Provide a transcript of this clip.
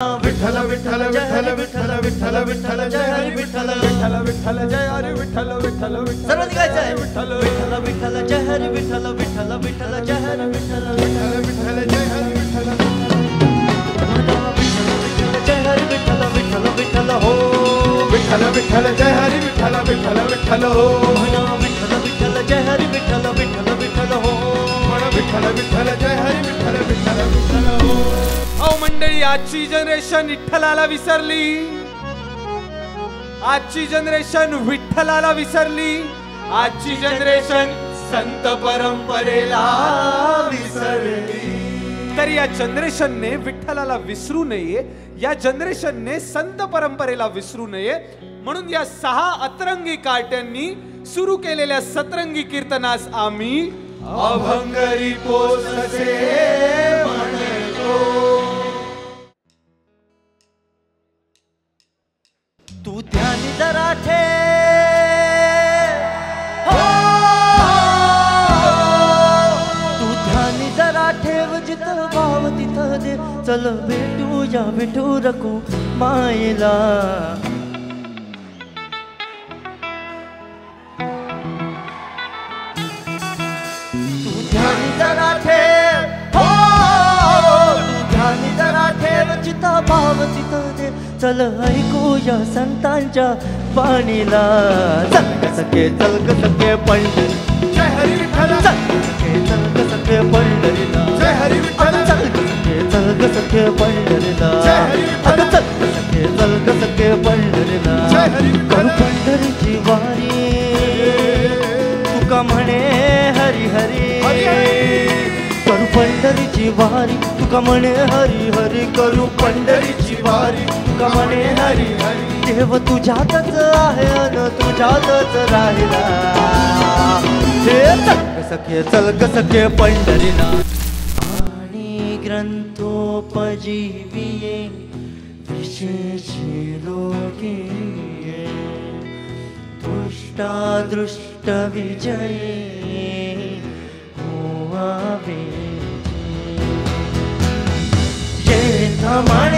विठ्ठल विठ्ठल विठ्ठल विठ्ठल विठ्ठल विठ्ठल जय हरी विठ्ठल विठ्ठल विठ्ठल जय हरी विठ्ठल विठ्ठल सर्वांनी गायचंय विठ्ठल विठ्ठल विठ्ठल जय हरी विठ्ठल विठ्ठल विठ्ठल जय हरी विठ्ठल विठ्ठल विठ्ठल जय हरी विठ्ठल जय हरी विठ्ठल विठ्ठल विठ्ठल हो विठ्ठल विठ्ठल जय हरी विठ्ठल विठ्ठल विठ्ठल हो विठ्ठल विठ्ठल जय हरी विठ्ठल विठ्ठल विठ्ठल हो विठ्ठल विठ्ठल जय हरी विठ्ठल विठ्ठल विठ्ठल हो। अहो मंडळी, आजची जनरेशन विठ्ठलाला विसरली, आजची जनरेशन विठ्ठलाला विसरली, आजची जनरेशन संत परंपरेला विसरली। तर या जनरेशनने विठ्ठलाला विसरू नये, या जनरेशनने संत परंपरेला विसरू नये, म्हणून या 6 अतरंगी कार्ट्यांनी सुरू केलेल्या सतरंगी कीर्तनास आम्ही अभंगरी पोचसे म्हणतो। तू ध्यान जरा ठेव, तू ध्यान जरा ठेव, जिथं भाव तिथं दे, चल भेटू या भेटू रखू मायला। तू ध्यान जरा ठेव, तू ध्यान जरा ठेव, जिथं भाव तिथं दे, चल ऐकूया संतांच्या बाणीला। चल ग सखे पंढरी जय हरी विठ्ठल, चल ग सखे पंढरीला जय हरी विठ्ठल, चल ग सखे पंढरीला जय हरी विठ्ठल, चल ग सखे पंढरीला जय हरी विठ्ठल। पंढरीची वारी तुका म्हणे हरी हरी, करू पंढरीची वारी तुका म्हणे हरी हरी, करू पंढरीची वारी तुका म्हणे हरी हरी। देव तुझ्यातच आहे अन तुझ्यातच राहिला, हे चल ग सखे पंढरीला। आणि ग्रंथोपजीविये विशेष लोके, दृष्ट विजये होवावे, ये धमणे